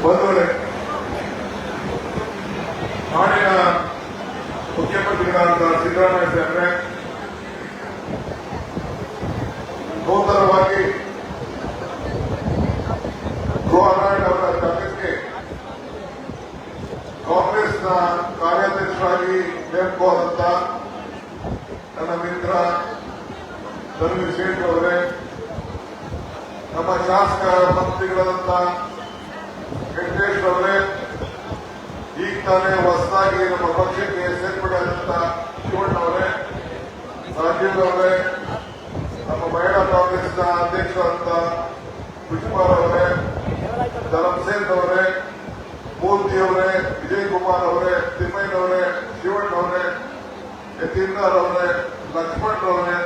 ಬಂಧುಗಳೇ, ನಾಡಿನ ಮುಖ್ಯಮಂತ್ರಿಗಳಾದ ಸಿದ್ದರಾಮಯ್ಯ ಸಾಹೇಬ್ರೆ ನೂತನವಾಗಿ ಗೋನಾರಾಯಣ್ ಅವರ ಜಾಗಕ್ಕೆ ಕಾಂಗ್ರೆಸ್ನ ಕಾರ್ಯಾಧ್ಯಕ್ಷರಾಗಿ ನೇಮಕವಾದಂತ ನನ್ನ ಮಿತ್ರ ಧರ್ಮೀರ್ ಶೇಟ್ ಅವರೇ, ನಮ್ಮ ಶಾಸಕ ಮಂತ್ರಿಗಳಾದಂತ ವೆಂಕಟೇಶ್ ಅವರೇ, ಈಗ ತಾನೇ ಹೊಸದಾಗಿ ನಮ್ಮ ಪಕ್ಷಕ್ಕೆ ಸೇರ್ಪಡೆ ಆದಂತ ಶಿವಣ್ಣ ಅವರೇ, ರಾಜೀವ್ ಅವರೇ, ನಮ್ಮ ಮಹಿಳಾ ಕಾಂಗ್ರೆಸ್ನ ಅಧ್ಯಕ್ಷರಾದಂತ ಪುಷ್ಪಾರ್ ಅವರೇ, ಧರ್ಮಸೇನ್ ಅವರೇ, ಮೂರ್ತಿ ಅವರೇ, ವಿಜಯ್ ಕುಮಾರ್ ಅವರೇ, ತಿಮ್ಮಯ್ಯ ಅವರೇ, ಶಿವಣ್ಣ ಅವರೇ, ಯತೀಂದರ್ ಅವರೇ, ಲಕ್ಷ್ಮಣ್ ಅವರೇ,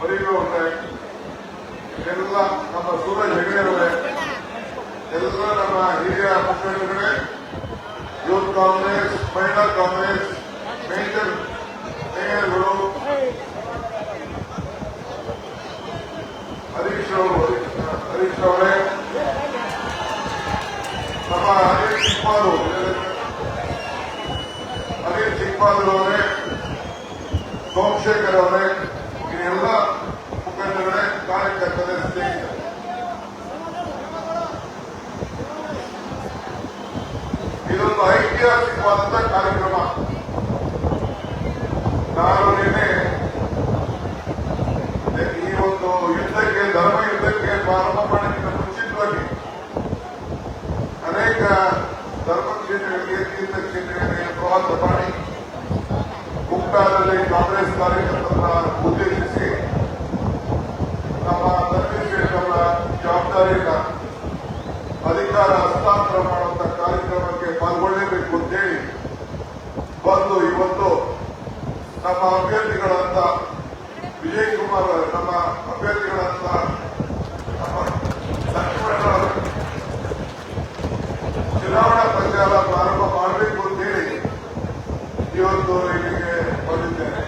ಮರಿಗೂ ಅವರೇ, ಎಲ್ಲ ನಮ್ಮ ಸೂರಜ್ ಹೆಗಡೆ ಅವರೇ, ಎಲ್ಲ ನಮ್ಮ ಹಿರಿಯ ಮುಖಂಡರುಗಳೇ, ಯೂತ್ ಕಾಂಗ್ರೆಸ್, ಮಹಿಳಾ ಕಾಂಗ್ರೆಸ್, ಮೇಯರ್ಗಳು, ಹರೀಶ್ ಅವರೇ, ನಮ್ಮ ಅನಿಲ್ ಚಿಕ್ಪಾಲ್ ಅವರೇ, ಸೋಮಶೇಖರ್ ಅವರೇ, ಇದೆಲ್ಲ ಮುಖಂಡಗಳೇ, ಕಾರ್ಯಕರ್ತರೇ, ಸ್ನೇಹಿತರೆ, ಇದೊಂದು ಐತಿಹಾಸಿಕವಾದಂತಹ ಕಾರ್ಯಕ್ರಮ. ನಾನು ನಿನ್ನೆ ಈ ಒಂದು ಯುದ್ಧಕ್ಕೆ, ಧರ್ಮ ಯುದ್ಧಕ್ಕೆ ಪ್ರಾರಂಭ ಮಾಡೋದಕ್ಕಿಂತ ಮುಂಚಿತವಾಗಿ ಅನೇಕ ಧರ್ಮ ಕ್ಷೇತ್ರಗಳಿಗೆ, ತೀರ್ಥ ಕ್ಷೇತ್ರಗಳಿಗೆ ಪ್ರವಾಸ ಮಾಡಿ ಕುಮಟಾದಲ್ಲಿ ಕಾಂಗ್ರೆಸ್ ಕಾರ್ಯಕರ್ತರನ್ನ ಉದ್ದೇಶಿಸಿ ನಮ್ಮ ಧರ್ಮೀರ್ ಅವರ ಜವಾಬ್ದಾರಿಯಿಂದ ಅಧಿಕಾರ ಹಸ್ತಾಂತರ ಮಾಡುವಂತ ಕಾರ್ಯಕ್ರಮಕ್ಕೆ ಪಾಲ್ಗೊಳ್ಳಲೇಬೇಕು ಅಂತೇಳಿ ಬಂದು ಇವತ್ತು ನಮ್ಮ ಅಭ್ಯರ್ಥಿಗಳಂತ ವಿಜಯ್ ಕುಮಾರ್, ನಮ್ಮ ಅಭ್ಯರ್ಥಿಗಳಂತ ನಮ್ಮ ಚುನಾವಣಾ ಪ್ರಚಾರ ಪ್ರಾರಂಭ ಮಾಡಬೇಕು ಅಂತೇಳಿ ಇವತ್ತು ಇಲ್ಲಿಗೆ ಬಂದಿದ್ದೇನೆ.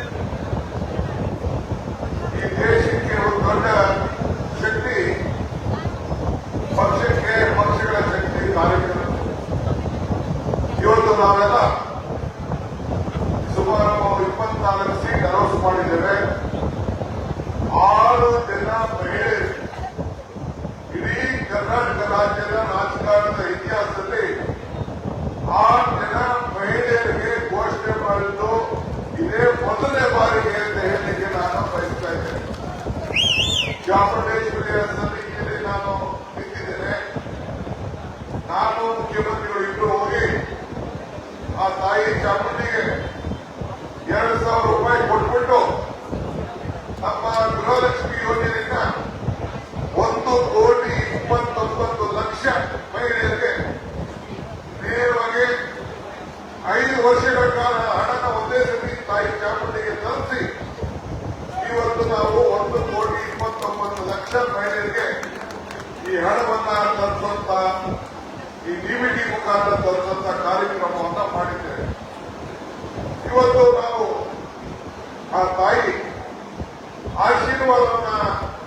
ಈ ದೇಶಕ್ಕೆ ಒಂದು ದೊಡ್ಡ ಶಕ್ತಿ ಪಕ್ಷಕ್ಕೆ, ಪಕ್ಷಗಳ ಶಕ್ತಿ ಕಾರ್ಯಕ್ರಮ. ಇವತ್ತು ನಾವೆಲ್ಲ ಸುಮಾರು 24 ಸೀಟ್ ಅನೌನ್ಸ್ ಮಾಡಿದ್ದೇವೆ. 6 ಜನ ಮಹಿಳೆಯರು ಇಡೀ ಕರ್ನಾಟಕ ರಾಜ್ಯದ ರಾಜಕಾರಣದ ಇತಿಹಾಸದಲ್ಲಿ 6 ಜನ ಮಹಿಳೆಯರಿಗೆ ಘೋಷಣೆ ಮಾಡಿದ್ದು ಇದೇ ಮೊದಲನೇ ಬಾರಿಗೆ ಅಂತ ಹೇಳಲಿಕ್ಕೆ ನಾನು ಬಯಸ್ತಾ ಇದ್ದೇನೆ. ಚಾಮುಂಡೇಶ್ವರಿಯ ಸನ್ನಿಧಿಯಲ್ಲಿ ನಾನು ನಿಂತಿದ್ದೇನೆ. ನಾನು ಮುಖ್ಯಮಂತ್ರಿಗಳು ಇಬ್ಬರು ಹೋಗಿ ಆ ತಾಯಿ ಚಾಮುಂಡಿಗೆ 2,000 ರೂಪಾಯಿ ಕೊಟ್ಬಿಟ್ಟು ನಮ್ಮ ಗೃಹಲಕ್ಷ್ಮಿ ಯೋಜನೆಯಿಂದ 1,29,00,000 ಮಹಿಳೆಯರಿಗೆ ನೇರವಾಗಿ 5 ವರ್ಷಗಳ ಕಾಲ ಹಣನ ಒಂದೇ ಸತಿ ತಾಯಿ ಚಾಮುಂಡಿಗೆ ತಲುಪಿಸಿ ಇವತ್ತು ನಾವು 1,29,00,000 ಮಹಿಳೆಯರಿಗೆ ಈ ಹಣವನ್ನ ತಲುಪುವಂತ, ಈ ಡಿಬಿಟಿ ಮುಖಾಂತರ ತಲುಪುವಂತ ಕಾರ್ಯಕ್ರಮವನ್ನ ಮಾಡಿದ್ದೇವೆ. ಇವತ್ತು ನಾವು ಆ ತಾಯಿ ಆಶೀರ್ವಾದವನ್ನ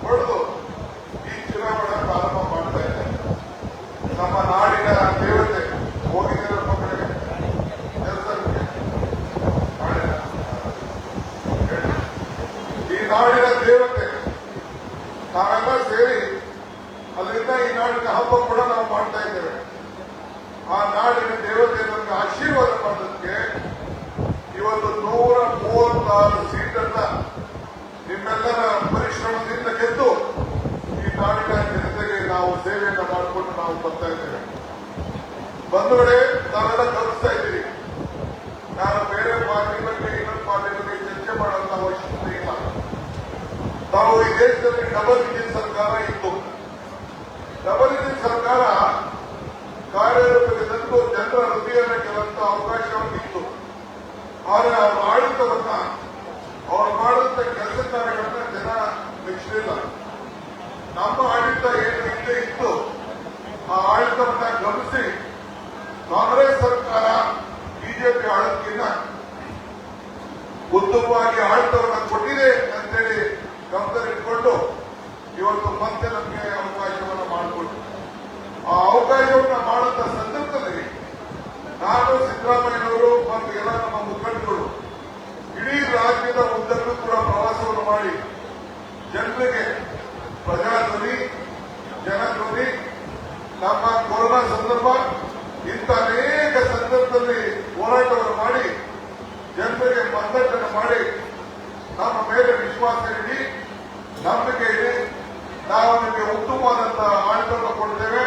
ಪಡೆದು ಈ ಚುನಾವಣೆ ಪ್ರಾರಂಭ ಮಾಡ್ತಾ ಇದ್ದೇವೆ. ನಮ್ಮ ನಾಡಿನ ದೇವತೆ ಹೋಗಿದ್ದಾರೆ ಮಕ್ಕಳಿಗೆ ಈ ನಾಡಿನ ದೇವತೆ ನಾವೆಲ್ಲ ಸೇರಿ ಅದರಿಂದ ಈ ನಾಡಿನ ಹಬ್ಬ ಕೂಡ ನಾವು ಮಾಡ್ತಾ ಇದ್ದೇವೆ. ಆ ನಾಡಿನ ದೇವತೆ ನಮಗೆ ಆಶೀರ್ವಾದ ಮಾಡೋದಕ್ಕೆ ಇವತ್ತು 136 ಸೀಟನ್ನ ನಿಮ್ಮೆಲ್ಲರ ಪರಿಶ್ರಮದಿಂದ ಗೆದ್ದು ಈ ನಾಡಿನ ಜನತೆಗೆ ನಾವು ಸೇವೆಯನ್ನು ಮಾಡಿಕೊಂಡು ನಾವು ಬರ್ತಾ ಇದ್ದೇವೆ. ಬಂಧುಗಳೇ, ನಾವೆಲ್ಲ ಗಮನಿಸ್ತಾ ಇದ್ದೀವಿ. ನಾನು ಬೇರೆ ಪಾರ್ಟಿ ಬಗ್ಗೆ, ಇನ್ನೊಂದು ಪಾರ್ಟಿ ಬಗ್ಗೆ ಚರ್ಚೆ ಮಾಡುವಂತ ಅವಶ್ಯಕತೆ ಇಲ್ಲ. ನಾವು ಈ ದೇಶದಲ್ಲಿ ಡಬಲ್ ಇಂಜಿನ್ ಸರ್ಕಾರ ಇತ್ತು. ಡಬಲ್ ಇಂಜಿನ್ ಸರ್ಕಾರ ಕಾರ್ಯರೂಪಕ್ಕೆ ತಂದು ಜನರ ಹೃದಯವನ್ನು ಗೆಲ್ಲುವಂತ ಅವಕಾಶವಾಗಿತ್ತು. ಆದರೆ ಅವರ ಆಡಳಿತವನ್ನ, ಅವ್ರು ಮಾಡುವಂತ ಕೆಲಸ ಕಾರ್ಯಗಳನ್ನ ಜನ ಮೆಚ್ಚಲಿಲ್ಲ. ನಮ್ಮ ಆಡಳಿತ ಏನು ಹಿಂದೆ ಇತ್ತು, ಆ ಆಡಳಿತವನ್ನ ಗಮನಿಸಿ ಕಾಂಗ್ರೆಸ್ ಸಂದರ್ಭ. ಇಂಥ ಅನೇಕ ಸಂದರ್ಭದಲ್ಲಿ ಹೋರಾಟವನ್ನು ಮಾಡಿ ಜನರಿಗೆ ಮತದಾನ ಮಾಡಿ ನಮ್ಮ ಮೇಲೆ ವಿಶ್ವಾಸ ಇಡಿ, ನಂಬಿಕೆ ಇಡಿ. ನಾವು ನಿಮಗೆ ಉತ್ತಮವಾದಂತಹ ಆಡಳಿತವನ್ನು ಕೊಡ್ತೇವೆ.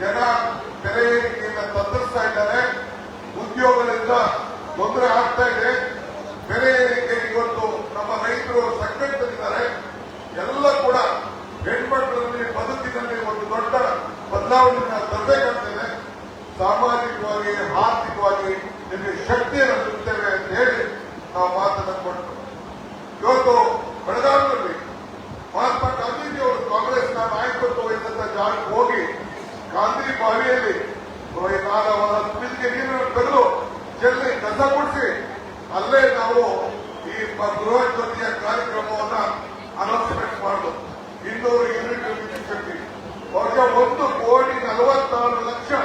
ಜನ ಬೆಲೆ ಏರಿಕೆಯಿಂದ ತತ್ತರಿಸ್ತಾ ಇದ್ದಾರೆ, ಉದ್ಯೋಗದಿಂದ ತೊಂದರೆ ಆಗ್ತಾ ಇದೆ, ಬೆಲೆ ಏರಿಕೆ ಇವತ್ತು ನಮ್ಮ ರೈತರು ಸಂಕಟದಲ್ಲಿದ್ದಾರೆ. ಎಲ್ಲ ಕೂಡ ಹೆಣ್ಮಕ್ಳಲ್ಲಿ ಬದುಕಿನಲ್ಲಿ ಒಂದು ದೊಡ್ಡ ಬದಲಾವಣೆಯನ್ನು ತರಬೇಕಾಗ್ತದೆ. ಸಾಮಾಜಿಕವಾಗಿ ಆರ್ಥಿಕವಾಗಿ ನಿಮಗೆ ಶಕ್ತಿಯನ್ನು ನೀಡುತ್ತೇವೆ ಅಂತ ಹೇಳಿ ನಾವು ಮಾತನ್ನು ಕೊಟ್ಟು ಇವತ್ತು ಬೆಳಗಾವಿಯಲ್ಲಿ ಮಹಾತ್ಮ ಗಾಂಧೀಜಿಯವರು ಕಾಂಗ್ರೆಸ್ನ ನಾಯಕತ್ವ ವಹಿಸಿದಂತ ಜಾಗಕ್ಕೆ ಹೋಗಿ ಗಾಂಧಿ ಬಾವಿಯಲ್ಲಿ ಕುಡಿದಿಗೆ ನೀರನ್ನು ತೆಗೆದು ಚೆಲ್ಲಿ ಕಸ ಗುಡಿಸಿ ಅಲ್ಲೇ ನಾವು ಈ ಗೃಹ ಜ್ಯೋತಿಯ ಕಾರ್ಯಕ್ರಮವನ್ನ ಅನೌನ್ಸ್ಮೆಂಟ್ ಮಾಡುದು. 200 ಯೂನಿಟ್ ವಿದ್ಯುತ್ ಶಕ್ತಿ ಬಹುಶಃ 1,44,00,000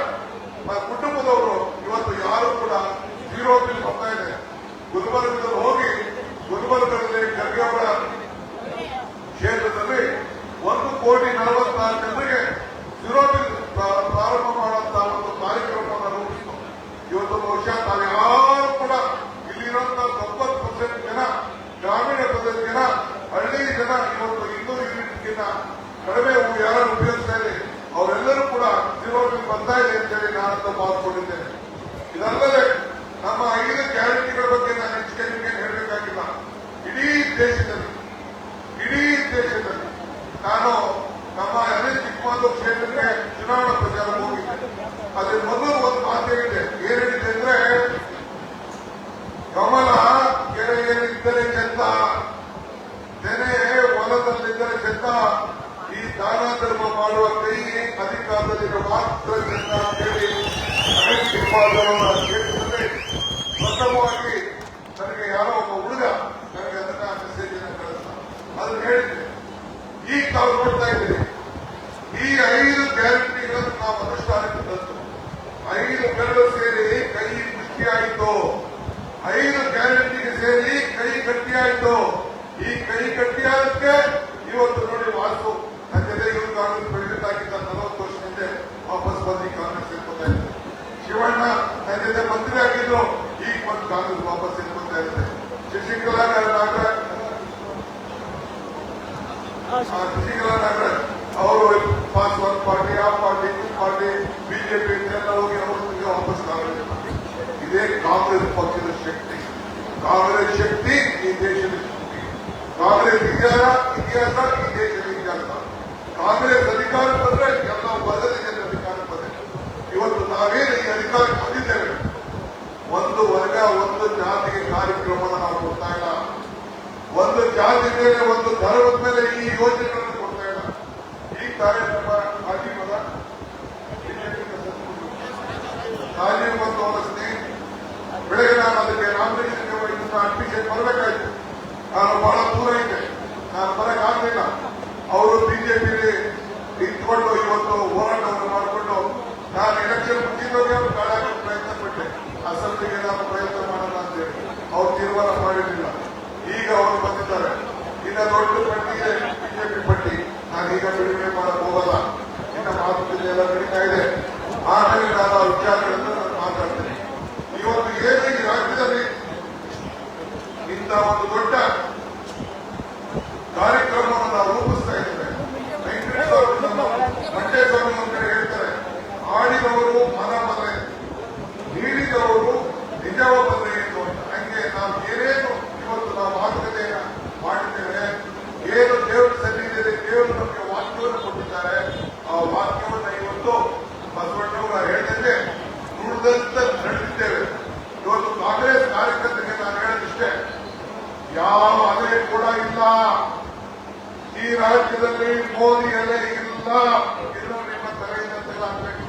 ಕುಟುಂಬದವರು ಇವತ್ತು ಯಾರು ಕೂಡ ಜೀರೋ ಬಿಲ್ ಬರ್ತಾ ಇದೆ. ಗುಲ್ಬರ್ಗದಲ್ಲಿ ಹೋಗಿ ಗುಲ್ಬರ್ಗದಲ್ಲಿ ಖರ್ಗೆ ಅವರ ಕ್ಷೇತ್ರದಲ್ಲಿ 1,40,00,000 ಜನರಿಗೆ ಜೀರೋ ಬಿಲ್ ಪ್ರಾರಂಭ ಮಾಡುವಂತಹ ಒಂದು ಕಾರ್ಯಕ್ರಮವನ್ನು ರೂಪಿಸಿತು. ಇವತ್ತು ಬಹುಶಃ ತಾವ್ಯಾರು ಕೂಡ ಇಲ್ಲಿರುವಂತಹ 90% ಜನ ಗ್ರಾಮೀಣ ಪ್ರದೇಶ ಜನ, ಹಳ್ಳಿ ಜನ ಇವತ್ತು 200 ಯೂನಿಟ್ಗಿಂತ ಕಡಿಮೆ ಯಾರು ಉಪಯೋಗಿಸ್ತಾ ಇದೆ ಅವರೆಲ್ಲರೂ ಕೂಡ ಜೀರೋ ಬಿಲ್ ಬರ್ತಾ ಇದೆ ಅಂತೇಳಿ ನಾನಂತ ಪಾಲ್ಗೊಂಡಿದ್ದೇನೆ. ಇದಲ್ಲದೆ ನಮ್ಮ 5 ಗ್ಯಾರಂಟಿಗಳ ಬಗ್ಗೆ ನಾನು ಹೆಚ್ಚಿಗೆ ನಿಮಗೆ ಹೇಳಬೇಕಾಗಿಲ್ಲ. ಇಡೀ ದೇಶದಲ್ಲಿ ನಾನು ನಮ್ಮ ಚಿಕ್ಕಮಗಳೂರು ಕ್ಷೇತ್ರಕ್ಕೆ ಚುನಾವಣಾ ಪ್ರಚಾರ ಹೋಗಿದ್ದೆ. ಅದ್ರ ಮೊದಲು ಒಂದು ಮಾತು ಹೇಳಿದೆ. ಏನಿದೆ ಅಂದ್ರೆ, ಕಮಲ ಕೆರೆಯಲ್ಲಿದ್ದರೆ ಚೆಂದ, ತೆನೆ ಹೊಲದಲ್ಲಿದ್ದರೆ ಚೆಂದ, ಈ ದಾನ ಧರ್ಮ ಮಾಡುವ ಕೈ ಅಧಿಕಾರದಲ್ಲಿ ಮಾತ್ರ ಚೆಂದ ಅಂತ ಹೇಳಿ ಚಿಕ್ಕಮಗಳೂರು ಕ್ಷೇತ್ರದಲ್ಲಿ ಪ್ರಥಮವಾಗಿ ನನಗೆ ಯಾರೋ ಒಬ್ಬ ಹುಡುಗ ನನಗೆ ಅದನ್ನ ಮೆಸೇಜ್ ಕಳಿಸ್ತ. ಅದನ್ನ ಹೇಳಿದ್ದೆ. ಈಗ ನಾವು ನೋಡ್ತಾ ಇದ್ದೀವಿ ಈ 5 ಗ್ಯಾರಂಟಿಗಳನ್ನು ನಾವು ಅನುಷ್ಠಾನಕ್ಕೆ ತಂದು 5 ಬೆರಳು ಸೇರಿ ಕೈ ಮುಷ್ಟಿಯಾಯಿತು. 5 ಗ್ಯಾರಂಟಿಗೆ ಸೇರಿ ಕೈ ಗಟ್ಟಿಯಾಯಿತು. ಈ ಕೈ ಗಟ್ಟಿಯಾದಕ್ಕೆ ಇವತ್ತು ನೋಡಿ ವಾಸು ನನ್ನ ಜೊತೆ ಇವರು ಕಾಂಗ್ರೆಸ್ ಪ್ರೆಸಿಡೆಂಟ್ ಆಗಿದ್ದ 40 ವರ್ಷ ಹಿಂದೆ ವಾಪಸ್ ಬಂದು ಕಾಂಗ್ರೆಸ್ ಸೇರ್ಕೊತಾ ಇದ್ದಾರೆ. ಶಿವಣ್ಣ ನನ್ನ ಜೊತೆ ಮಂತ್ರಿ ಆಗಿದ್ರು, ಈಗ ಬಂದು ಕಾಂಗ್ರೆಸ್ ವಾಪಸ್ ಸೇರ್ಕೊತಾ ಇದ್ದಾರೆ. ಶಶಿಕಲಾ ನಾಗರಾಜ್ ಅವರು ಪಾಸ್ವಾನ್ ಪಾರ್ಟಿ, ಆ ಪಾರ್ಟಿ, ಈ ಪಾರ್ಟಿ, ಬಿಜೆಪಿ ಎಲ್ಲ ಹೋಗಿ ಅವರಿಗೆ ವಾಪಸ್ ಕಾಂಗ್ರೆಸ್. ಇದೇ ಕಾಂಗ್ರೆಸ್ ಪಕ್ಷದ ಶಕ್ತಿ. ಕಾಂಗ್ರೆಸ್ ಶಕ್ತಿ ಈ ದೇಶದ ಶಕ್ತಿ. ಕಾಂಗ್ರೆಸ್ ಇತಿಹಾಸ ಈ ದೇಶದ ಇತಿಹಾಸ. ಕಾಂಗ್ರೆಸ್ ಅಧಿಕಾರ ಬಂದ್ರೆ ಎಲ್ಲ ವರ್ಗದ ಜನರ ಅಧಿಕಾರ ಬಂದ್ರೆ ಇವತ್ತು ನಾವೇನು ಈ ಅಧಿಕಾರಕ್ಕೆ ಬಂದಿದ್ದೇವೆ. ಒಂದು ವರ್ಗ ಒಂದು ಜಾತಿಗೆ ಕಾರ್ಯಕ್ರಮವನ್ನು ನಾವು ಕೊಡ್ತಾ ಇಲ್ಲ. ಒಂದು ಜಾತಿ ಮೇಲೆ ಒಂದು ಧರ್ಮದ ಮೇಲೆ ಈ ಯೋಜನೆಗಳನ್ನು ಕೊಡ್ತಾ ಇಲ್ಲ. ಈ ಕಾರ್ಯಕ್ರಮ ಆಗಿರೋದ ರಾಜೀವ್ ಮತ್ತು ಅವರ ಸ್ನೇಹಿತ ಬೆಳಗ್ಗೆ ನಾನು ಅದಕ್ಕೆ ನಾಮಿನೇಷನ್ ಅಡ್ಮಿಷನ್ ಬರಬೇಕಾಯ್ತು. ನಾನು ಬಹಳ ದೂರ ಇದ್ದೆ, ನಾನು ಬರಕ್ಕಾಗಲಿಲ್ಲ. ಅವರು ಬಿಜೆಪಿಯಲ್ಲಿ ನಿಂತ್ಕೊಂಡು ಇವತ್ತು ಹೋರಾಟವನ್ನು ಮಾಡಿಕೊಂಡು ನಾನು ಎಲೆಕ್ಷನ್ ಮುಗಿದೋಗಿ ಅವರು ಕಾಳಾಗಲು ಪ್ರಯತ್ನ ಪಟ್ಟೆ. ಅಸೆಂಬ್ಲಿಗೆ ನಾನು ಪ್ರಯತ್ನ ಮಾಡೋಣ ಅಂತೇಳಿ ಅವ್ರು ತೀರ್ಮಾನ ಮಾಡಿರಲಿಲ್ಲ. ಈಗ ಅವರು ಬಂದಿದ್ದಾರೆ. ಇನ್ನ ದೊಡ್ಡ ಪಟ್ಟಿಗೆ ಬಿಜೆಪಿ ಪಟ್ಟಿ ನಾನೀಗ ಬಿಡುಗಡೆ ಮಾಡಕ್ ಹೋಗಲ್ಲ. ಇನ್ನ ಮಾತುಕತೆ ಎಲ್ಲ ನಡೀತಾ ಇದೆ. ಆಮೇಲೆ ನಾನು ಆ ವಿಚಾರಗಳನ್ನು ನಾನು ಮಾತಾಡ್ತೇನೆ. ಇವತ್ತು ಏನು ಈ ರಾಜ್ಯದಲ್ಲಿ ಇಂಥ ಒಂದು ದೊಡ್ಡ ಕಾರ್ಯಕ್ರಮವನ್ನು ನಾವು ರೂಪಿಸ್ತಾ ಇದ್ದೇವೆ. ಮಂಡ್ಯ ಸ್ವಾಮಿ ಒಂದು ಕಡೆ ಹೇಳ್ತಾರೆ, ಆಡಿದವರು ಮನ ಬದಲೆ, ನೀಡಿದವರು ನಿಜವ ಬದಲೆ ಎಂದು. ಹಂಗೆ ನಾವು ಏನೇನು ಇವತ್ತು ನಾವು ಮಾತುಕತೆಯನ್ನು ಮಾಡಿದ್ದೇವೆ, ಏನು ದೇವರು ಸನ್ನಿಧಿಯಲ್ಲಿ ದೇವರು ನಮಗೆ ವಾಕ್ಯವನ್ನು ಕೊಟ್ಟಿದ್ದಾರೆ, ಆ ವಾಕ್ಯವನ್ನು ಇವತ್ತು ಬಸವಣ್ಣವರು ಹೇಳಿದಂತೆ ನುಡಿದಂತ ನಡೆದಿದ್ದೇವೆ. ಇವತ್ತು ಕಾಂಗ್ರೆಸ್ ಕಾರ್ಯಕರ್ತರಿಗೆ ನಾನು ಹೇಳೋದಿಷ್ಟೇ, ಯಾವ ಅಲೆ ಕೂಡ ಇಲ್ಲ. ಈ ರಾಜ್ಯದಲ್ಲಿ ಮೋದಿ ಅಲೆ ಇಲ್ಲ. ಇದು ನಿಮ್ಮ ತಲೆಯಿಂದ ತೆಗೆದಾಗಬೇಕು.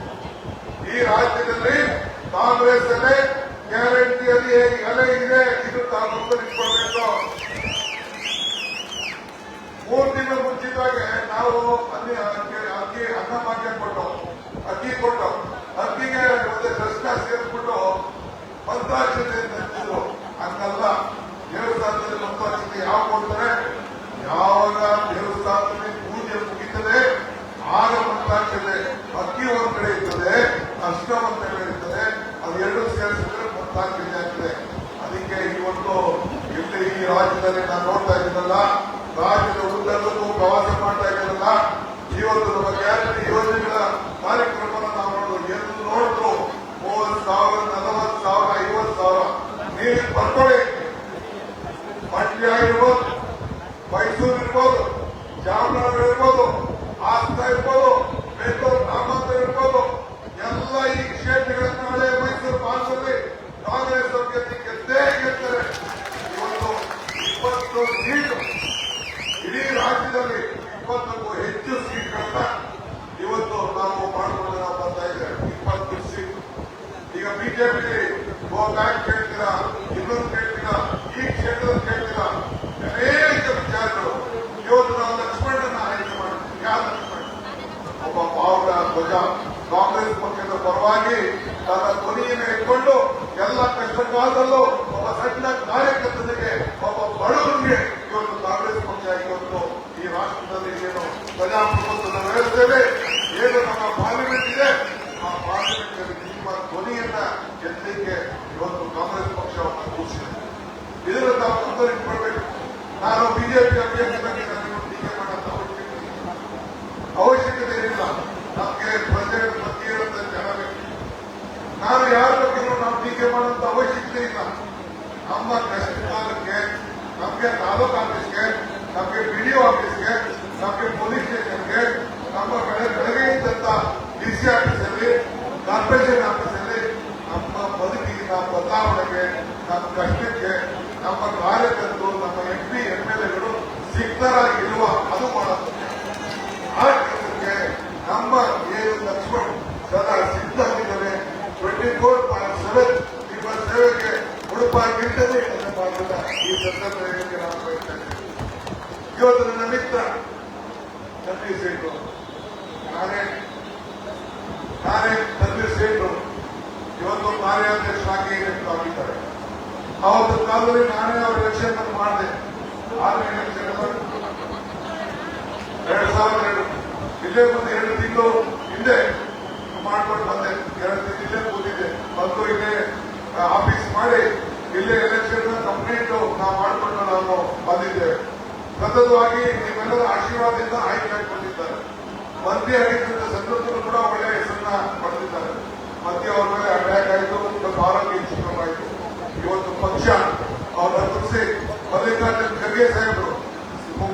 ಈ ರಾಜ್ಯದಲ್ಲಿ ಕಾಂಗ್ರೆಸ್ ಅಲೆ ಗ್ಯಾರಂಟಿಯಲ್ಲಿ ಅಲೆ ಇದೆ. ಇದು ತಾವು ಉತ್ತರಿಸಿಕೊಳ್ಬೇಕು. 3 ತಿಂಗಳು ಮುಂಚಿತವಾಗಿ ನಾವು ಅಲ್ಲಿ ಅನ್ನ ಭಾಗ್ಯ ಕೊಟ್ಟು ಅಕ್ಕಿ ಕೊಟ್ಟು ಅಕ್ಕಿಗೆ ಮತ್ತೆ ದರ್ಶನ ಸೇರಿಸ್ಬಿಟ್ಟು ಮಂತ್ರಾಕ್ಷತೆ ತಂದಿದ್ರು. ಹಂಗಲ್ಲ, ದೇವಸ್ಥಾನದಲ್ಲಿ ಮಂತ್ರಾಕ್ಷತೆ ಯಾವ ಕೊಡ್ತಾರೆ, ಯಾವಾಗ ದೇವಸ್ಥಾನದಲ್ಲಿ ಪೂಜೆ ಮುಗಿತದೆ ಆಗ ಮಂತ್ರಾಕ್ಷತೆ. ಅಕ್ಕಿ ಒಂದ್ ಕಡೆ ಇರ್ತದೆ, ಬಿಜೆಪಿ ಗೋ ಬ್ಯಾಕ್ ಕೇಳ್ತೀರಾ, ಇನ್ನೊಂದು ಕೇಳ್ತೀರಾ, ಈ ಕ್ಷೇತ್ರದ ಕೇಳ್ತೀರಾ, ಅನೇಕ ವಿಚಾರಗಳು. ಇವತ್ತು ನಾವು ಲಕ್ಷ್ಮಣನ ಆಯ್ಕೆ ಮಾಡ್ತೀವಿ. ಯಾವ ಲಕ್ಷ್ಮಣ? ಒಬ್ಬ ಪಾವನ ಧ್ವಜ, ಕಾಂಗ್ರೆಸ್ ಪಕ್ಷದ ಪರವಾಗಿ ತನ್ನ ಧ್ವನಿಯನ್ನು ಇಟ್ಕೊಂಡು ಎಲ್ಲ ಕಷ್ಟ ಕಾಲದಲ್ಲೂ ಒಬ್ಬ ಸಣ್ಣ ಕಾರ್ಯಕರ್ತನಿಗೆ, ಒಬ್ಬ ಬಡವರಿಗೆ ಇವತ್ತು ಕಾಂಗ್ರೆಸ್ ಪಕ್ಷ ಇವತ್ತು ಈ ರಾಷ್ಟ್ರದಲ್ಲಿ ಏನು ಪ್ರಜಾಪ್ರಭುತ್ವದ ವ್ಯವಸ್ಥೆಯಲ್ಲಿ ಏನು ನಮ್ಮ ಪಾರ್ಲಿಮೆಂಟ್ ಇದೆ, ಆ ಪಾರ್ಲಿಮೆಂಟ್ ನಿಮ್ಮ ಧ್ವನಿಯನ್ನ ಎತ್ತಲಿಕ್ಕೆ ಇವತ್ತು ಕಾಂಗ್ರೆಸ್ ಪಕ್ಷವನ್ನು ಕೂರಿಸಿದೆ. ಇದನ್ನು ನಾವು ಗಮನದಲ್ಲಿಟ್ಕೊಳ್ಬೇಕು. ನಾನು ಬಿಜೆಪಿ ಅಭ್ಯರ್ಥಿ ಬಗ್ಗೆ ನನಗೆ ಟೀಕೆ ಮಾಡೋಂಥ ಅವಶ್ಯಕತೆ ಇಲ್ಲ. ನಮಗೆ ಪ್ರಜೆಗಳ ಬಗ್ಗೆ ಇರುವಂತ ಜನ ಬೇಕು. ನಾನು ಯಾರ ಬಗ್ಗೆಯೂ ನಾವು ಟೀಕೆ ಮಾಡುವಂತ ಅವಶ್ಯಕತೆ ಇಲ್ಲ. ನಮ್ಮ ಕಷ್ಟ ಕಾಲಕ್ಕೆ ನಮಗೆ ತಾಲೂಕು ಆಫೀಸ್ಗೆ, ನಮಗೆ ಬಿಡಿಒ ಆಫೀಸ್ಗೆ, ನಮಗೆ ಪೊಲೀಸ್ ಸ್ಟೇಷನ್ಗೆ, ನಮ್ಮ ಬೆಳಗ್ಗೆ ಇದ್ದಂತ ಡಿಸಿ ಆಫೀಸಲ್ಲಿ, ಕಾರ್ಪೊರೇಷನ್ ಆಫೀಸಲ್ಲಿ ನಮ್ಮ ಬದುಕಿನ ಬದಲಾವಣೆಗೆ, ನಮ್ಮ ಕಷ್ಟಕ್ಕೆ ನಮ್ಮ ಕಾರ್ಯಕರ್ತರು, ನಮ್ಮ MP MLAಗಳು ಸಿದ್ಧರಾಗಿರುವ ಅದು ಮಾಡೋದು. ಆ ಕೆಲಸಕ್ಕೆ ನಮ್ಮ ಏನು ಲಕ್ಷ್ಮಣ್ ಸದಾ ಸಿದ್ಧವಿದ್ದಾರೆ. 24/7 ನಿಮ್ಮ ಸೇವೆಗೆ ಉಡುಪಾಗಿರ್ತದೆ ಎಂದು ಮಾಡುತ್ತಾ ಈ ಸಂದರ್ಭದಲ್ಲಿ ನಾನು ಬಯಸ್ತೇನೆ. ಇವತ್ತು ನನ್ನ ಮಿತ್ರ ತನ್ವೀರ್ ಸೇಠ್ ನಾನೇ ತನ್ವೀರ್ ಸೇಠ್ ಇವತ್ತು ಕಾರ್ಯಾಧ್ಯಕ್ಷರಾಗಿ ಆಗಿದ್ದಾರೆ. ಅವತ್ತು ಕಾಲದಲ್ಲಿ ನಾನೇ ಅವರ ಎಲೆಕ್ಷನ್ ಮಾಡಿದೆ. 6ನೇ ಎಲೆಕ್ಷನ್ 2002 ಇಲ್ಲೇ ಬಂದು 2 ತಿಂಗಳು ಹಿಂದೆ ಮಾಡ್ಕೊಂಡು ಬಂದೆ. 2 ತಿಂಗಳು ಇಲ್ಲೇ ಕೂತಿದ್ದೆ. ಬಂದು ಇಲ್ಲೇ ಆಫೀಸ್ ಮಾಡಿ ಇಲ್ಲೇ ಎಲೆಕ್ಷನ್ ಕಂಪ್ಲೀಟ್ ನಾವು ಮಾಡಿಕೊಂಡು ನಾವು ಬಂದಿದ್ದೇವೆ. ಸತತವಾಗಿ ನಿಮ್ಮೆಲ್ಲರ ಆಶೀರ್ವಾದದಿಂದ ಆಯ್ಕೆಯಾಗಿ ಬಂದಿದ್ದಾರೆ. ಮಂತ್ರಿ ಆಗಿದ್ದ ಸಂದರ್ಭದಲ್ಲೂ ಕೂಡ ಒಳ್ಳೆಯ ಹೆಸರನ್ನ ಪಡೆದಿದ್ದಾರೆ. ಮತ್ತೆ ಅವ್ರ ಮೇಲೆ ಅಟ್ಯಾಕ್ ಆಯಿತು, ಆರೋಗ್ಯ ಹೆಚ್ಚಿನವಾಯಿತು. ಇವತ್ತು ಪಕ್ಷ ಅವರ ಕುರಿಸಿ ಮಲ್ಲಿಕಾರ್ಜುನ್ ಖರ್ಗೆ ಸಾಹೇಬರು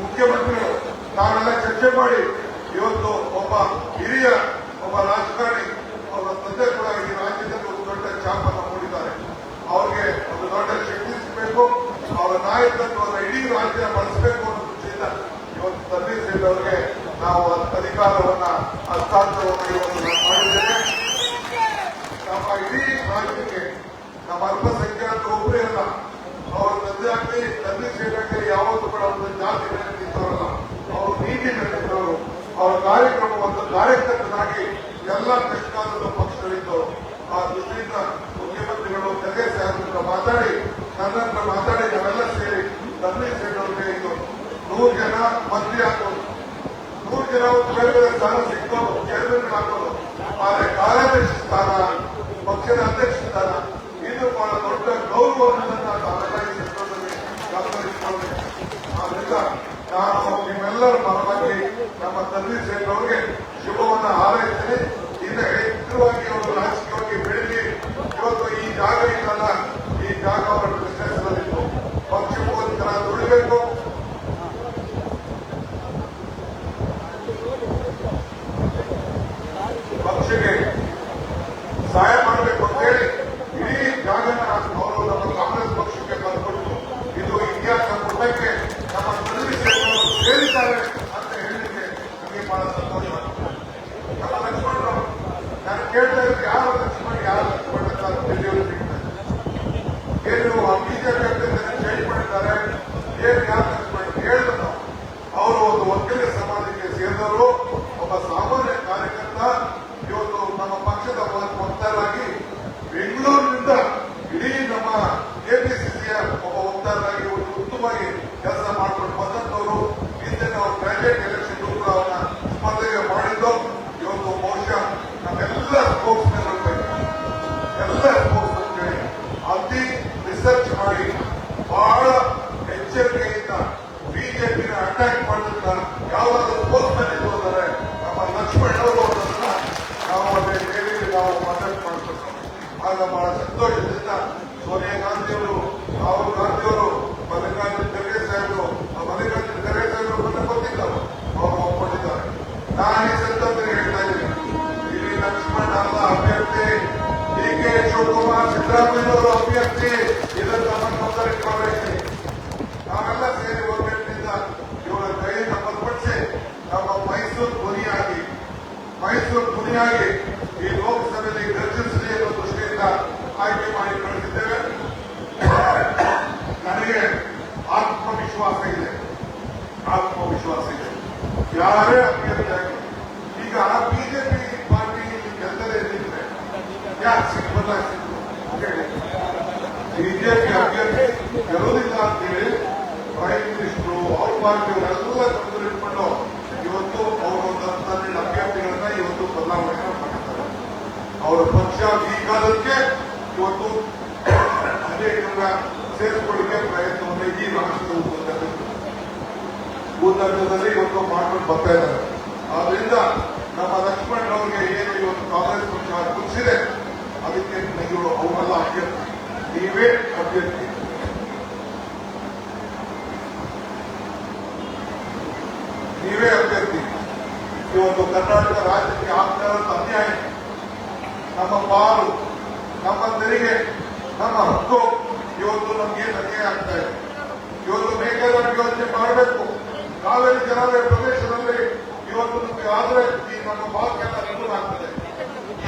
ಮುಖ್ಯಮಂತ್ರಿಗಳು ನಾವೆಲ್ಲ ಚರ್ಚೆ ಮಾಡಿ ಇವತ್ತು ಒಬ್ಬ ಹಿರಿಯ ರಾಜಕಾರಣಿ, ಅವರ ತಂದೆ ಕೂಡ ಈ ರಾಜ್ಯದಲ್ಲಿ ಒಂದು ದೊಡ್ಡ ಛಾಪನ್ನು ಮೂಡಿದ್ದಾರೆ. ಅವರಿಗೆ ಒಂದು ದೊಡ್ಡ ಶಕ್ತಿ ಸಿಗಬೇಕು, ಅವರ ನಾಯಕತ್ವವನ್ನು ಇಡೀ ರಾಜ್ಯ ಬಳಸಬೇಕು ಅನ್ನೋ ದೃಷ್ಟಿಯಿಂದ ಇವತ್ತು ತನ್ವೀರ್ ಸೇಠ್ ಅವರಿಗೆ ನಾವು ಅಧಿಕಾರವನ್ನ ಹಸ್ತಾಂತರವನ್ನು ಇವತ್ತು ನಾವು ಮಾಡಿದ್ದೇವೆ. ನಮ್ಮ ಇಡೀ ರಾಜ್ಯಕ್ಕೆ ನಮ್ಮ ಅಲ್ಪಸಂಖ್ಯಾತರು ಒಬ್ಬರೇ ಅಲ್ಲ, ಅವರ ತಂದೆ ಆಗಲಿ ತನ್ವೀರ್ ಸೇಠ್ ಆಗಲಿ ಯಾವತ್ತೂ ಕೂಡ ಒಂದು ಜಾತಿ ಮೇಲೆ ನಿಂತವರಲ್ಲ. ಅವರು ನೀತಿ ನಡೆಸಿದವರು. ಅವರ ಕಾರ್ಯಕ್ರಮ ಒಂದು ಕಾರ್ಯಕರ್ತನಾಗಿ ಎಲ್ಲ ಕಷ್ಟಕಾಲದ ಪಕ್ಷಗಳಿದ್ದವರು. ಆ ದೃಷ್ಟಿಯಿಂದ ಮುಖ್ಯಮಂತ್ರಿಗಳು ಖರ್ಗೆ ಸಾಹೇಬರ ಮಾತಾಡಿ ನನ್ನತ್ರ ಮಾತಾಡಿ ನಾವೆಲ್ಲ ಸೇರಿ ತನ್ವೀರ್ ಸೇಠ್ ಅವರಿಗೆ ಇದು 100 ಜನ ಮಂತ್ರಿ ಹಾಕೋದು, 100 ಜನ ಬೇರೆ ಬೇರೆ ಸ್ಥಾನ ಸಿಕ್ಕೋದು, ಚೇರ್ಮನ್ ಹಾಕೋದು. ಆದರೆ ಕಾರ್ಯದರ್ಶಿ ಸ್ಥಾನ, ಪಕ್ಷದ ಅಧ್ಯಕ್ಷ ಸ್ಥಾನ ಇದು ಬಹಳ ದೊಡ್ಡ ಗೌರವವನ್ನು ನಾವೆಲ್ಲ ಈ ಸಂದರ್ಭದಲ್ಲಿ ಗಮನಿಸಿಕೊಳ್ಳಬೇಕು. ಆದ್ರಿಂದ ನಾನು ನಿಮ್ಮೆಲ್ಲರ ಪರವಾಗಿ ನಮ್ಮ ತನ್ವೀರ್ ಸೇಠ್ ಅವರಿಗೆ ಶುಭವನ್ನು ಹಾರೈಸ್ತೇನೆ. ಇನ್ನು ಹೆಚ್ಚುವಾಗಿ ಅವರು ರಾಜಕೀಯವಾಗಿ ಬೆಳಗಿ ಇವತ್ತು ಈ ಜಾಗ ಇದಲ್ಲ, ಈ ಜಾಗ ಅವರ ಬಿಸ್ನೆಸ್ನಲ್ಲಿತ್ತು. ಪಕ್ಷಕ್ಕೋಸ್ಕರ ದುಡಿಬೇಕು, ಪಕ್ಷಕ್ಕೆ ಸಹಾಯ ಮಾಡಬೇಕು ಅಂತ ಹೇಳಿ ಇಡೀ ಜಾಗನ ಅವರು ನಮ್ಮ ಕಾಂಗ್ರೆಸ್ ಪಕ್ಷಕ್ಕೆ ಬಂದ್ಕೊಟ್ಟು ಇದು ಇತಿಹಾಸ ಪುಟಕ್ಕೆ ನಮ್ಮ ತನ್ವೀರ್ ಸೇಠ್ ಅವರು ಸೇರಿದ್ದಾರೆ ಅಂತ ಹೇಳಲಿಕ್ಕೆ ನಮಗೆ ಬಹಳ ಸಂತೋಷ. ನಮ್ಮ ಲಕ್ಷ್ಮಣರು ನಾನು ಕೇಳ್ತಾ ಇದ್ರೆ ಯಾವ ಲಕ್ಷ್ಮಣ ಅಂತ ತಿಳಿಯೋದು ಸಿಗ್ತದೆ. ಏನು ಬಿಜೆಪಿ ಅಭ್ಯರ್ಥಿ ಚೇಂಜ್ ಮಾಡಿದ್ದಾರೆ, ಏನು ಯಾವ ಲಕ್ಷ್ಮಣ ಹೇಳಿದ್ರು ನಾವು. ಅವರು ಒಂದು ಒಕ್ಕಲಿಗ ಸಮಾಜಕ್ಕೆ ಸೇರಿದವರು, ಒಬ್ಬ ಸಾಮಾನ್ಯ ಕಾರ್ಯಕರ್ತ. ಇವತ್ತು ನಮ್ಮ ಪಕ್ಷದ ವಕ್ತಾರರಾಗಿ ಬೆಂಗಳೂರಿನಿಂದ ಇಡೀ ನಮ್ಮ ಕೆಪಿಸಿಸಿಯ ಒಬ್ಬ ವಕ್ತಾರರಾಗಿ ಒಂದು ಉತ್ತಮವಾಗಿ ಕೆಲಸ ಮಾಡ್ಕೊಂಡು ಬಂದಂತವರು. ಹಿಂದೆ ನಾವು ಗ್ರಾಜುಯೇಟ್ ಎಲೆಕ್ಷನ್ ಕೂಡ ಅವನ್ನ ಸ್ಪರ್ಧೆಗೆ ಮಾಡಿದ್ದು. ಇವತ್ತು ಬಹುಶಃ ನಮ್ಮೆಲ್ಲ ಸ್ಪೋರ್ಟ್ಸ್ ಎಲ್ಲ ಸ್ಪೋರ್ಟ್ಸ್ ಅಂತೇಳಿ ಅತಿ ರಿಸರ್ಚ್ ಮಾಡಿ ಬಹಳ ಎಚ್ಚರಿಕೆಯಿಂದ ಬಿಜೆಪಿನ ಅಟ್ಯಾಕ್ ಮಾಡಿದಂತ ಯಾವ್ದಾದ್ರು ಸ್ಪೋರ್ಟ್ಸ್ ಮ್ಯಾನ್ ಇದು ಅಂದರೆ ನಮ್ಮ ಲಕ್ಷ್ಮಣ್ ಅವರು ಅನ್ನೋದನ್ನ ನಾವು ನಾವು ಮಾತಾಡ್ ಮಾಡಬೇಕು. ಆಗ ಬಹಳ ಸಂತೋಷದಿಂದ ಸೋನಿಯಾ ಗಾಂಧಿಯವರು, ರಾಹುಲ್ ಗಾಂಧಿಯವರು, ಮಲ್ಲಿಕಾರ್ಜುನ್ ಖರ್ಗೆ ಸಾಹೇಬರು ಬಂದು ಗೊತ್ತಿದ್ದವರು ಅವರು ಒಪ್ಪಿಕೊಂಡಿದ್ದಾರೆ. ನಾನು ಈ ಸಂದರ್ಭದಲ್ಲಿ ಹೇಳ್ತಾ ಇದ್ದೀನಿ, ಇಲ್ಲಿ ಲಕ್ಷ್ಮಣ್ ಅಲ್ಲ ಅಭ್ಯರ್ಥಿ, DK ಶಿವಕುಮಾರ್ ಸಿದ್ದರಾಮಯ್ಯವರು ಅಭ್ಯರ್ಥಿ. ಇದನ್ನು ಗಮನದಲ್ಲಿಟ್ಕೊಳ್ಳಬೇಕು. ನಾವೆಲ್ಲ ಸೇರಿ ಒಗ್ಗಟ್ಟಿನಿಂದ ಇವರ ಕೈಯಿಂದ ಬಲಪಡಿಸಿ ನಮ್ಮ ಮೈಸೂರು ಧ್ವನಿಯಾಗಿ ಈ ಲೋಕಸಭೆಯಲ್ಲಿ ಗರ್ಜಿಸಲಿ ಅನ್ನೋ ದೃಷ್ಟಿಯಿಂದ ಯಾಕೆ ಸಿಗ್ಬಲ್ಲ ಬಿಜೆಪಿ ಅಭ್ಯರ್ಥಿ ಗೆಲ್ಲೋದಿಲ್ಲ ಅಂತೇಳಿ ಪ್ರೈಮ್ ಮಿನಿಸ್ಟರು ಅವ್ರ ಪಾರ್ಟಿಯವರೆಲ್ಲ ತಂದಿಟ್ಕೊಂಡು ಇವತ್ತು ಅವರೊಂದು ಹತ್ತನ್ನೆರಡು ಅಭ್ಯರ್ಥಿಗಳನ್ನ ಇವತ್ತು ಬದಲಾವಣೆ ಮಾಡ್ತಾರೆ. ಅವರ ಪಕ್ಷ ವೀಕಾದಕ್ಕೆ ಇವತ್ತು ಅನೇಕರನ್ನ ಸೇರಿಸಿಕೊಳ್ಳಿಕ್ಕೆ ಪ್ರಯತ್ನವನ್ನು ಈ ರಾಷ್ಟ್ರದ ಭೂತಂತ್ರದಲ್ಲಿ ಇವತ್ತು ಮಾಡ್ಕೊಂಡು ಬರ್ತಾ ಇದ್ದಾರೆ. ಆದ್ರಿಂದ ನಮ್ಮ ಲಕ್ಷ್ಮಣ್ ಅವರಿಗೆ ಏನು ಇವತ್ತು ಕಾಂಗ್ರೆಸ್ ಪಕ್ಷ ಕುಸಿದೆ, ಅದಕ್ಕೆ ಇವರು ಅವರೆಲ್ಲ ಅಭ್ಯರ್ಥಿ, ನೀವೇ ಅಭ್ಯರ್ಥಿ. ನೀವೇ ಅಭ್ಯರ್ಥಿ. ಇವತ್ತು ಕರ್ನಾಟಕ ರಾಜ್ಯಕ್ಕೆ ಆಗ್ತಾ ಇರುವಂತ ಅನ್ಯಾಯ, ನಮ್ಮ ಪಾಲು, ನಮ್ಮ ತೆರಿಗೆ, ನಮ್ಮ ಹಕ್ಕು ಇವತ್ತು ನಮ್ಗೆ ಅನ್ಯಾಯ ಆಗ್ತಾ ಇದೆ. ಇವತ್ತು ಮೇಕೆದಾಟು ಯೋಜನೆ ಮಾಡಬೇಕು. ಕಾವೇರಿ ಜಲಾಶಯ ಪ್ರದೇಶದಲ್ಲಿ ಇವತ್ತು ನಮಗೆ ಆದ್ರೆ ಈ ನಮ್ಮ ಭಾಗಕ್ಕೆಲ್ಲ ಅನುಕೂಲ ಆಗ್ತದೆ.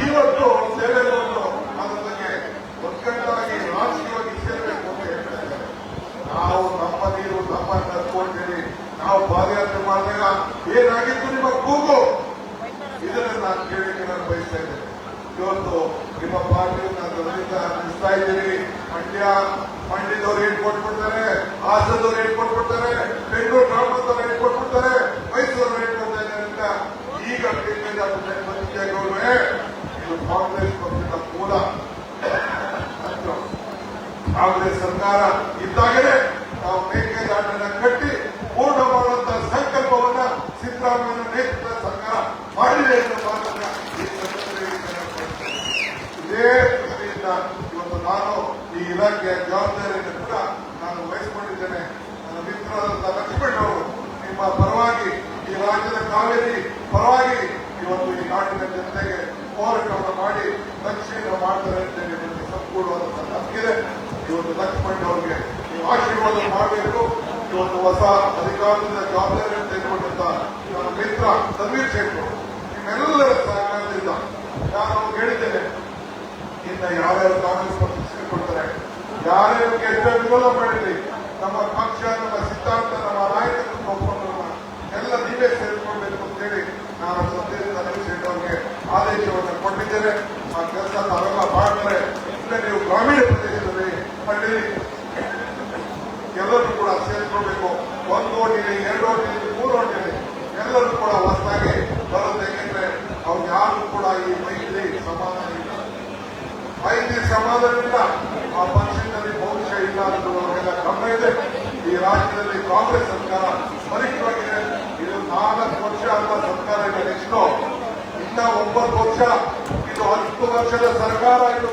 ಇವತ್ತು ಸೇವೆಗಳನ್ನು ಅದರ ಬಗ್ಗೆ ಒಗ್ಗಟ್ಟಾಗಿ ರಾಜಕೀಯವಾಗಿ ಸೇರಬೇಕು ಅಂತ ಹೇಳ್ತಾ ಇದ್ದಾರೆ. ನಾವು ನಮ್ಮ ನೀರು ನಮ್ಮ ನಡ್ಕೊಳ್ತೀವಿ. ನಾವು ಪಾದಯಾತ್ರೆ ಮಾಡಿದಾಗ ಏನಾಗಿತ್ತು ನಿಮ್ಮ ಕೂಗು, ಇದನ್ನು ನಾನು ಕೇಳಿಕೆ ನಾನು ಬಯಸ್ತಾ ಇದ್ದೇನೆ. ಇವತ್ತು ನಿಮ್ಮ ಪಾರ್ಟಿಯನ್ನು ನಡೆಸ್ತಾ ಇದ್ದೀರಿ. ಮಂಡ್ಯದವ್ರು ಏನ್ ಕೊಟ್ಬಿಡ್ತಾರೆ, ಹಾಸನದವ್ರು ಏನ್ ಕೊಟ್ಬಿಡ್ತಾರೆ, ಬೆಂಗಳೂರು ಗ್ರಾಮಾಂತರ ಏನ್ ಕೊಟ್ಬಿಡ್ತಾರೆ, ಮೈಸೂರು ಏನ್ ಕೊಡ್ತಾ ಇದ್ದಾರೆ ಅಂತ ಈಗ ಬಂದಿದ್ದೇವೆ. ಇದು ಕಾಂಗ್ರೆಸ್ ಪಕ್ಷದ ಮೂಲ. ಕಾಂಗ್ರೆಸ್ ಸರ್ಕಾರ ಇದ್ದಾಗಲೇ ನಾವು ಮೇಕೆದಾಟನ್ನ ಕಟ್ಟಿ ಪೂರ್ಣ ಮಾಡುವಂತಹ ಸಂಕಲ್ಪವನ್ನ ಸಿದ್ದರಾಮಯ್ಯ ನೇತೃತ್ವದ ಸರ್ಕಾರ ಮಾಡಿದೆ ಎಂಬ ಮಾತನ್ನ ಈ ಸಂದರ್ಭದಲ್ಲಿ ಇದೇ ದೃಷ್ಟಿಯಿಂದ ಇವತ್ತು ನಾನು ಈ ಇಲಾಖೆಯ ಜವಾಬ್ದಾರಿಯನ್ನು ಕೂಡ ನಾನು ವಹಿಸಿಕೊಂಡಿದ್ದೇನೆ. ನನ್ನ ಮಿತ್ರರಾದ ಲಕ್ಷ್ಮಣ್ ಅವರು ನಿಮ್ಮ ಪರವಾಗಿ, ಈ ರಾಜ್ಯದ ಕಾವೇರಿ ಪರವಾಗಿ ಇವತ್ತು ಈ ನಾಡಿನ ಜನತೆಗೆ ಹೋರಾಟವನ್ನು ಮಾಡಿ ರಕ್ಷಣೆ ಮಾಡ್ತಾರೆ ಅಂತ ನಿಮಗೆ ಸಂಪೂರ್ಣವಾದ ನಂಬಿಕೆ. ಇವತ್ತು ಲಕ್ಷ್ಮಣ್ ಅವರಿಗೆ ನೀವು ಆಶೀರ್ವಾದ ಮಾಡಬೇಕು. ಇವತ್ತು ಹೊಸ ಅಧಿಕಾರದ ಜವಾಬ್ದಾರಿಯನ್ನು ತೆಗೆದುಕೊಂಡಂತ ನನ್ನ ಮಿತ್ರ ತನ್ವೀರ್ ಶೇಖರ್ ನಿಮ್ಮೆಲ್ಲರ ಸಹಕಾರದಿಂದ ನಾನು ಹೇಳಿದ್ದೇನೆ, ಇನ್ನು ಯಾರ್ಯಾರು ಕಾಂಗ್ರೆಸ್ ಪಕ್ಷ ಸೇರಿಕೊಳ್ತಾರೆ, ಯಾರ್ಯಾರು ಎಷ್ಟೇ ವಿರೋಧ ಮಾಡಿದ್ರಿ, ನಮ್ಮ ಪಕ್ಷ, ನಮ್ಮ ಸಿದ್ಧಾಂತ, ನಮ್ಮ ನಾಯಕತ್ವ ಒಪ್ಪಿಕೊಂಡ್ರಲ್ಲ ಎಲ್ಲ ನೀವೇ ಸೇರಿಕೊಳ್ಬೇಕು ಅಂತೇಳಿ ನಾನು ಸದ್ಯದಿಂದ ತನ್ವೀರ್ ಅವರಿಗೆ ಆದೇಶವನ್ನು ಕೊಟ್ಟಿದ್ದೇನೆ. ಆ ಕೆಲಸ ತಾವೆಲ್ಲ ಮಾಡ್ತಾರೆ. ಇಲ್ಲ ನೀವು ಗ್ರಾಮೀಣ ಪ್ರದೇಶದಲ್ಲಿ ಹಳ್ಳಿ ಎಲ್ಲರೂ ಕೂಡ ಸೇರಿಸಬೇಕು. 1 ಓಟಿಲಿ 2 ಓಟಿಲಿ 3 ಓಟಿಲಿ ಎಲ್ಲರೂ ಕೂಡ ಹೊಸದಾಗಿ ಬರುತ್ತೆ. ಯಾಕೆಂದ್ರೆ ಅವ್ರು ಯಾರು ಕೂಡ ಈ ಮೈತ್ರಿ ಸಮಾಧಾನ ಇಲ್ಲ, ಮೈತ್ರಿ ಸಮಾಧಾನ ಇಲ್ಲ, ಆ ಪಕ್ಷದಲ್ಲಿ ಭವಿಷ್ಯ ಇಲ್ಲ ಅನ್ನೋದು ಅವರಿಗೆಲ್ಲ ಗಮನ ಇದೆ. ಈ ರಾಜ್ಯದಲ್ಲಿ ಕಾಂಗ್ರೆಸ್ ಸರ್ಕಾರ ಬಲಿಷ್ಠವಾಗಿದೆ. ಇದು 4 ವರ್ಷ ಅಂತ ಸರ್ಕಾರ ಇದೆ. ನೆಕ್ಸ್ಟ್ ಇನ್ನ 9 ವರ್ಷ, ಇದು 10 ವರ್ಷದ ಸರ್ಕಾರ. ಇದು